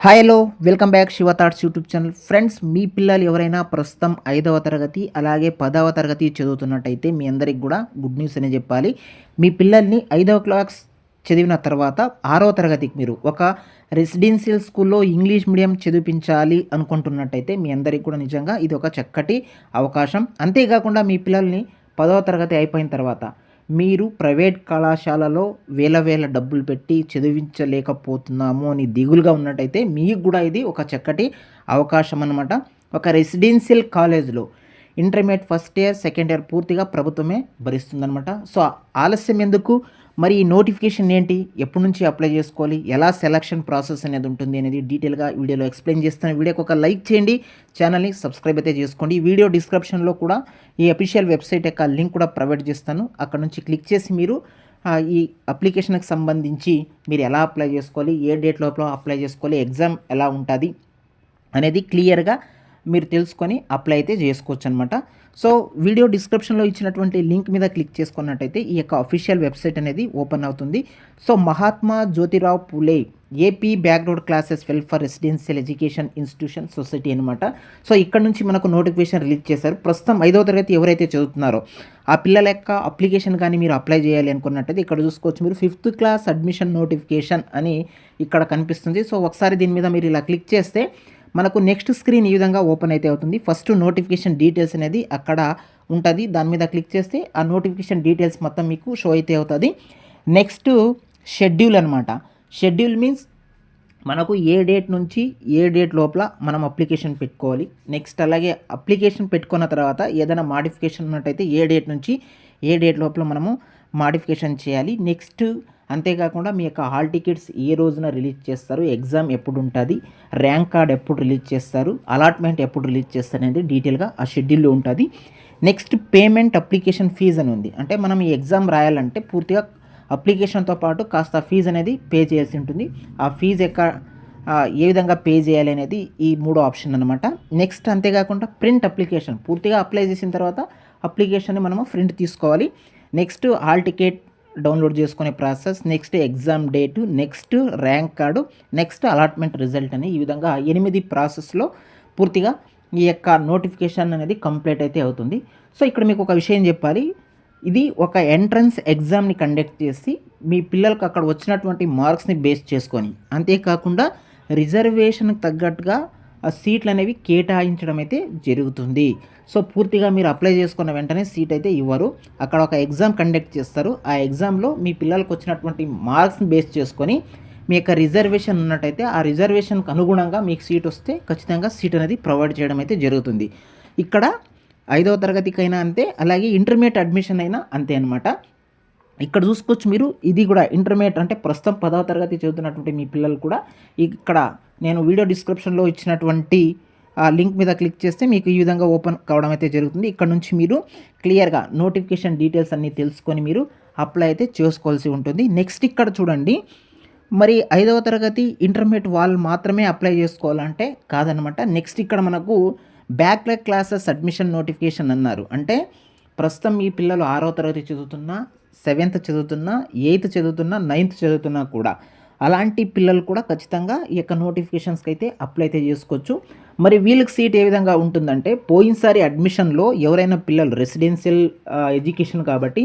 Hi hello welcome back Shiva thoughts YouTube channel. Friends, మీ పిల్లలు ఎవరైనా ప్రస్తుతం 5వ తరగతి అలాగే 10వ తరగతి చదువుతున్నట్టయితే మీ అందరికి కూడా గుడ్ న్యూస్ అనే చెప్పాలి. మీ పిల్లల్ని 5వ క్లాస్ చదివిన తర్వాత 6వ తరగతికి మీరు ఒక రెసిడెన్షియల్ స్కూల్లో ఇంగ్లీష్ మీడియం చదివించాలి అనుకుంటున్నట్టయితే మీ అందరికి కూడా నిజంగా ఇది ఒక చక్కటి అవకాశం. అంతేకాకుండా మీ పిల్లల్ని 10వ తరగతి అయిపోయిన తర్వాత మీరు ప్రైవేట్ కళాశాలలో వేల డబ్బులు పెట్టి చదివించలేకపోతున్నాము అని దిగులుగా ఉన్నట్టయితే మీకు కూడా ఇది ఒక చక్కటి అవకాశం అన్నమాట. ఒక రెసిడెన్షియల్ కాలేజ్లో intermediate first year second year పూర్తిగా ప్రభుత్వమే భరిస్తుందన్నమాట. సో ఆలస్యం ఎందుకు? మరి ఈ నోటిఫికేషన్ ఏంటి, ఎప్పటి నుంచి అప్లై చేసుకోవాలి, ఎలా సెలక్షన్ ప్రాసెస్ అనేది ఉంటుంది అనేది డీటెయిల్గా వీడియోలో ఎక్స్ప్లెయిన్ చేస్తాను. వీడియోకి ఒక లైక్ చేయండి, ఛానల్ని సబ్స్క్రైబ్ అయితే చేసుకోండి. వీడియో డిస్క్రిప్షన్లో కూడా ఈ అఫీషియల్ వెబ్సైట్ యొక్క లింక్ కూడా ప్రొవైడ్ చేస్తాను. అక్కడ నుంచి క్లిక్ చేసి మీరు ఈ అప్లికేషన్కి సంబంధించి మీరు ఎలా అప్లై చేసుకోవాలి, ఏ డేట్ లోపల అప్లై చేసుకోవాలి, ఎగ్జామ్ ఎలా ఉంటుంది అనేది క్లియర్గా మీరు తెలుసుకొని అప్లై అయితే చేసుకోవచ్చు అనమాట. సో వీడియో డిస్క్రిప్షన్లో ఇచ్చినటువంటి లింక్ మీద క్లిక్ చేసుకున్నట్టయితే ఈ యొక్క అఫీషియల్ వెబ్సైట్ అనేది ఓపెన్ అవుతుంది. So Mahatma Jyotirao Phule AP backward classes welfare residential education institution society అనమాట. సో ఇక్కడ నుంచి మనకు నోటిఫికేషన్ రిలీజ్ చేశారు. ప్రస్తుతం 5వ తరగతి ఎవరైతే చదువుతున్నారో ఆ పిల్లల యొక్క అప్లికేషన్ కానీ మీరు అప్లై చేయాలి అనుకున్నట్టయితే ఇక్కడ చూసుకోవచ్చు. మీరు 5th క్లాస్ అడ్మిషన్ నోటిఫికేషన్ అని ఇక్కడ కనిపిస్తుంది. సో ఒకసారి దీని మీద మీరు ఇలా క్లిక్ చేస్తే మనకు నెక్స్ట్ స్క్రీన్ ఈ విధంగా ఓపెన్ అయితే అవుతుంది. ఫస్ట్ నోటిఫికేషన్ డీటెయిల్స్ అనేది అక్కడ ఉంటుంది. దాని మీద క్లిక్ చేస్తే ఆ నోటిఫికేషన్ డీటెయిల్స్ మొత్తం మీకు షో అయితే అవుతుంది. నెక్స్ట్ షెడ్యూల్ అనమాట. షెడ్యూల్ మీన్స్ మనకు ఏ డేట్ నుంచి ఏ డేట్ లోపల మనం అప్లికేషన్ పెట్టుకోవాలి. నెక్స్ట్ అలాగే అప్లికేషన్ పెట్టుకున్న తర్వాత ఏదైనా మాడిఫికేషన్ ఉన్నట్టయితే ఏ డేట్ నుంచి ఏ డేట్ లోపల మనము మాడిఫికేషన్ చేయాలి. నెక్స్ట్ అంతేకాకుండా మీ యొక్క హాల్ టికెట్స్ ఏ రోజున రిలీజ్ చేస్తారు, ఎగ్జామ్ ఎప్పుడు ఉంటుంది, ర్యాంక్ కార్డ్ ఎప్పుడు రిలీజ్ చేస్తారు, అలాట్మెంట్ ఎప్పుడు రిలీజ్ చేస్తారు అనేది డీటెయిల్గా ఆ షెడ్యూల్లో ఉంటుంది. నెక్స్ట్ పేమెంట్ అప్లికేషన్ ఫీజ్ అని ఉంది. అంటే మనం ఈ ఎగ్జామ్ రాయాలంటే పూర్తిగా అప్లికేషన్తో పాటు కాస్త ఫీజు అనేది పే చేయాల్సి ఉంటుంది. ఆ ఫీజు ఏ విధంగా పే చేయాలి అనేది ఈ 3వ ఆప్షన్ అనమాట. నెక్స్ట్ అంతేకాకుండా ప్రింట్ అప్లికేషన్ పూర్తిగా అప్లై చేసిన తర్వాత అప్లికేషన్ని మనము ప్రింట్ తీసుకోవాలి. నెక్స్ట్ హాల్ టికెట్ డౌన్లోడ్ చేసుకునే process, next exam date, next rank card, next allotment result అని ఈ విధంగా 8 ప్రాసెస్లో పూర్తిగా ఈ యొక్క నోటిఫికేషన్ అనేది కంప్లీట్ అయితే అవుతుంది. సో ఇక్కడ మీకు ఒక విషయం చెప్పాలి. ఇది ఒక ఎంట్రన్స్ ఎగ్జామ్ని కండక్ట్ చేసి మీ పిల్లలకు అక్కడ వచ్చినటువంటి మార్క్స్ని బేస్ చేసుకొని, అంతేకాకుండా రిజర్వేషన్కి తగ్గట్టుగా ఆ సీట్లు అనేవి కేటాయించడం అయితే జరుగుతుంది. సో పూర్తిగా మీరు అప్లై చేసుకున్న వెంటనే సీట్ అయితే ఇవ్వరు. అక్కడ ఒక ఎగ్జామ్ కండక్ట్ చేస్తారు. ఆ ఎగ్జామ్లో మీ పిల్లలకు వచ్చినటువంటి మార్క్స్ని బేస్ చేసుకొని మీ యొక్క రిజర్వేషన్ ఉన్నట్టయితే ఆ రిజర్వేషన్కి అనుగుణంగా మీకు సీట్ వస్తే ఖచ్చితంగా సీట్ అనేది ప్రొవైడ్ చేయడం అయితే జరుగుతుంది. ఇక్కడ 5వ తరగతికైనా అంతే, అలాగే ఇంటర్మీడియట్ అడ్మిషన్ అయినా అంతే అనమాట. ఇక్కడ చూసుకోవచ్చు మీరు, ఇది కూడా ఇంటర్మీడియట్ అంటే ప్రస్తుతం 10వ తరగతి చదువుతున్నటువంటి మీ పిల్లలు కూడా ఇక్కడ నేను వీడియో డిస్క్రిప్షన్లో ఇచ్చినటువంటి ఆ లింక్ మీద క్లిక్ చేస్తే మీకు ఈ విధంగా ఓపెన్ కావడం అయితే జరుగుతుంది. ఇక్కడ నుంచి మీరు క్లియర్గా నోటిఫికేషన్ డీటెయిల్స్ అన్నీ తెలుసుకొని మీరు అప్లై అయితే చేసుకోవాల్సి ఉంటుంది. నెక్స్ట్ ఇక్కడ చూడండి, మరి 5వ తరగతి ఇంటర్మీడియట్ వాళ్ళు మాత్రమే అప్లై చేసుకోవాలంటే కాదనమాట. నెక్స్ట్ ఇక్కడ మనకు బ్యాక్లాగ్ క్లాసెస్ అడ్మిషన్ నోటిఫికేషన్ అన్నారు. అంటే ప్రస్తుతం మీ పిల్లలు 6వ తరగతి చదువుతున్నా, 7th చదువుతున్నా, 8th చదువుతున్నా, 9th చదువుతున్నా కూడా అలాంటి పిల్లలు కూడా ఖచ్చితంగా ఈ యొక్క నోటిఫికేషన్స్కి అయితే అప్లై అయితే చేసుకోవచ్చు. మరి వీళ్ళకి సీట్ ఏ విధంగా ఉంటుందంటే, పోయినసారి అడ్మిషన్లో ఎవరైనా పిల్లలు రెసిడెన్షియల్ ఎడ్యుకేషన్ కాబట్టి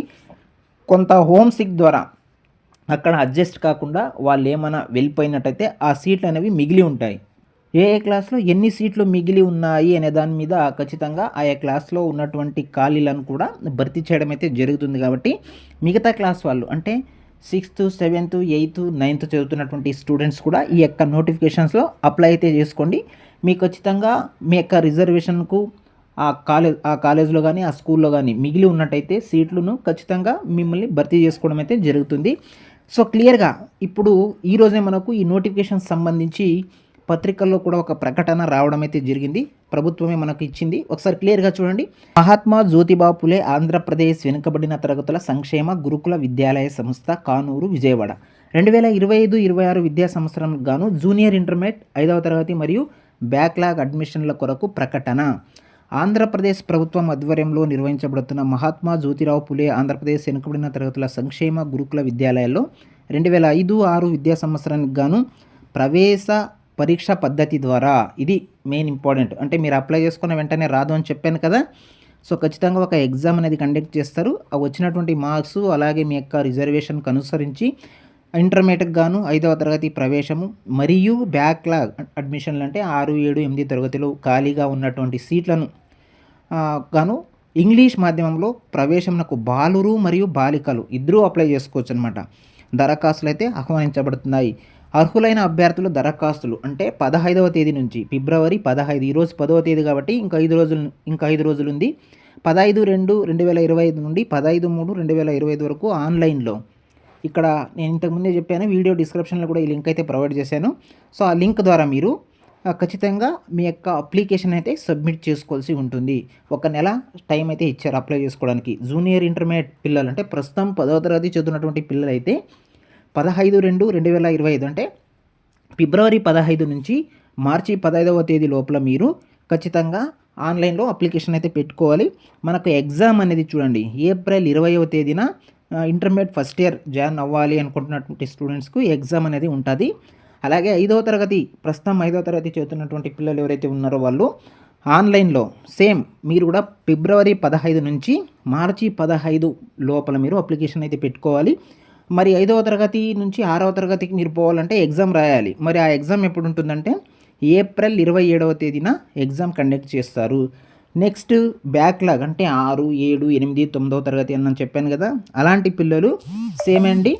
కొంత హోమ్ సిక్ ద్వారా అక్కడ అడ్జస్ట్ కాకుండా వాళ్ళు ఏమైనా వెళ్ళిపోయినట్టయితే ఆ సీట్లు అనేవి మిగిలి ఉంటాయి. ఏ క్లాస్లో ఎన్ని సీట్లు మిగిలి ఉన్నాయి అనే దాని మీద ఖచ్చితంగా ఆయా క్లాస్లో ఉన్నటువంటి ఖాళీలను కూడా భర్తీ చేయడం అయితే జరుగుతుంది. కాబట్టి మిగతా క్లాస్ వాళ్ళు అంటే 6th, 7th, 8th, 9th చదువుతున్నటువంటి స్టూడెంట్స్ కూడా ఈ యొక్క నోటిఫికేషన్స్లో అప్లై అయితే చేసుకోండి. మీకు ఖచ్చితంగా మీ యొక్క రిజర్వేషన్కు ఆ కాలేజ్లో కానీ ఆ స్కూల్లో కానీ మిగిలి ఉన్నట్టయితే సీట్లను ఖచ్చితంగా మిమ్మల్ని భర్తీ చేసుకోవడం అయితే జరుగుతుంది. సో క్లియర్గా ఇప్పుడు ఈరోజే మనకు ఈ నోటిఫికేషన్ సంబంధించి పత్రికల్లో కూడా ఒక ప్రకటన రావడం అయితే జరిగింది. ప్రభుత్వమే మనకు ఇచ్చింది. ఒకసారి క్లియర్గా చూడండి. మహాత్మా జ్యోతిబా పులే ఆంధ్రప్రదేశ్ వెనుకబడిన తరగతుల సంక్షేమ గురుకుల విద్యాలయ సంస్థ, కానూరు, విజయవాడ 2025-26 విద్యా సంవత్సరానికి గాను జూనియర్ ఇంటర్మీడియట్ 5వ తరగతి మరియు బ్యాక్లాగ్ అడ్మిషన్ల కొరకు ప్రకటన. ఆంధ్రప్రదేశ్ ప్రభుత్వం ఆధ్వర్యంలో నిర్వహించబడుతున్న మహాత్మా జ్యోతిరావు పులే ఆంధ్రప్రదేశ్ వెనుకబడిన తరగతుల సంక్షేమ గురుకుల విద్యాలయాల్లో 2005-6 విద్యా సంవత్సరానికి గాను ప్రవేశ పరీక్ష పద్ధతి ద్వారా. ఇది మెయిన్ ఇంపార్టెంట్. అంటే మీరు అప్లై చేసుకున్న వెంటనే రాదు అని చెప్పాను కదా! సో, ఖచ్చితంగా ఒక ఎగ్జామ్ అనేది కండక్ట్ చేస్తారు. ఆ వచ్చినటువంటి మార్క్సు అలాగే మీ యొక్క రిజర్వేషన్‌కి అనుసరించి ఇంటర్మీడియేట్‌కి గాను 5వ తరగతి ప్రవేశము మరియు బ్యాక్‌లాగ్ అడ్మిషన్‌లు అంటే 6, 7, 8 తరగతిలో ఖాళీగా ఉన్నటువంటి సీట్లను గాను ఇంగ్లీష్ మాధ్యమంలో ప్రవేశమునకు బాలురు మరియు బాలికలు ఇద్దరూ అప్లై చేసుకోవచ్చనమాట. దరఖాస్తులైతే ఆహ్వానించబడుతున్నాయి. అర్హులైన అభ్యర్థుల దరఖాస్తులు అంటే 15వ తేదీ నుంచి ఫిబ్రవరి 15 ఈరోజు 10వ తేదీ కాబట్టి ఇంకా 5 రోజులుంది. 15/2/2025 నుండి 15/3/2025 వరకు ఆన్‌లైన్‌లో ఇక్కడ నేను ఇంతకుముందే చెప్పాను. వీడియో డిస్క్రిప్షన్‌లో కూడా ఈ లింక్ అయితే ప్రొవైడ్ చేశాను. సో, ఆ లింక్ ద్వారా మీరు ఖచ్చితంగా మీ యొక్క అప్లికేషన్ అయితే సబ్మిట్ చేసుకోవాల్సి ఉంటుంది. ఒక నెల టైం అయితే ఇచ్చారు అప్లై చేసుకోవడానికి. జూనియర్ ఇంటర్మీడియేట్ పిల్లలు అంటే ప్రస్తుతం 10వ తరగతి చదువుతున్నటువంటి పిల్లలైతే 15/2/2025 అంటే ఫిబ్రవరి 15 నుంచి మార్చి 15వ తేదీ లోపల మీరు ఖచ్చితంగా ఆన్‌లైన్‌లో అప్లికేషన్ అయితే పెట్టుకోవాలి. మనకు ఎగ్జామ్ అనేది చూడండి ఏప్రిల్ 20వ తేదీన ఇంటర్మీడియేట్ ఫస్ట్ ఇయర్ జాయిన్ అవ్వాలి అనుకుంటున్నటువంటి స్టూడెంట్స్‌కు ఎగ్జామ్ అనేది ఉంటుంది. అలాగే 5వ తరగతి ప్రస్తుతం 5వ తరగతి చదువుతున్నటువంటి పిల్లలు ఎవరైతే ఉన్నారో వాళ్ళు ఆన్‌లైన్‌లో సేమ్ మీరు కూడా ఫిబ్రవరి 15 నుంచి మార్చి 15 లోపల మీరు అప్లికేషన్ అయితే పెట్టుకోవాలి. మరి 5వ తరగతి నుంచి 6వ తరగతికి మీరు పోవాలంటే ఎగ్జామ్ రాయాలి. మరి ఆ ఎగ్జామ్ ఎప్పుడు ఉంటుందంటే ఏప్రిల్ 27వ తేదీన ఎగ్జామ్ కండక్ట్ చేస్తారు. నెక్స్ట్ బ్యాక్‌లాగ్ అంటే 6, 7, 8, 9వ తరగతి అని చెప్పాను కదా! అలాంటి పిల్లలు సేమ్ అండి.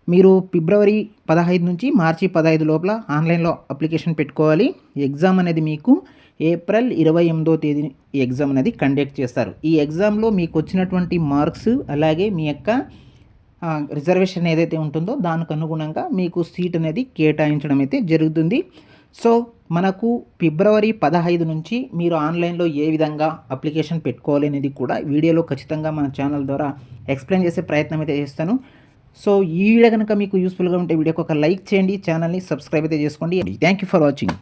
మీరు ఫిబ్రవరి 15 నుంచి మార్చి 15 లోపల ఆన్‌లైన్‌లో అప్లికేషన్ పెట్టుకోవాలి. ఎగ్జామ్ అనేది మీకు ఏప్రిల్ 28వ తేదీ ఈ ఎగ్జామ్ అనేది కండక్ట్ చేస్తారు. ఈ ఎగ్జామ్‌లో మీకు వచ్చినటువంటి మార్క్స్ అలాగే మీ యొక్క రిజర్వేషన్ ఏదైతే ఉంటుందో దానికి అనుగుణంగా మీకు సీట్ అనేది కేటాయించడం అయితే జరుగుతుంది. సో, మనకు ఫిబ్రవరి 15 నుంచి మీరు ఆన్‌లైన్‌లో ఏ విధంగా అప్లికేషన్ పెట్టుకోవాలి అనేది కూడా వీడియోలో ఖచ్చితంగా మన ఛానల్ ద్వారా ఎక్స్‌ప్లెయిన్ చేసే ప్రయత్నం అయితే చేస్తాను. సో, ఈ వీడియో కనుక మీకు యూస్‌ఫుల్‌గా ఉంటే వీడియోకి ఒక లైక్ చేయండి. ఛానల్‌ని సబ్స్క్రైబ్ అయితే చేసుకోండి. Thank you for watching.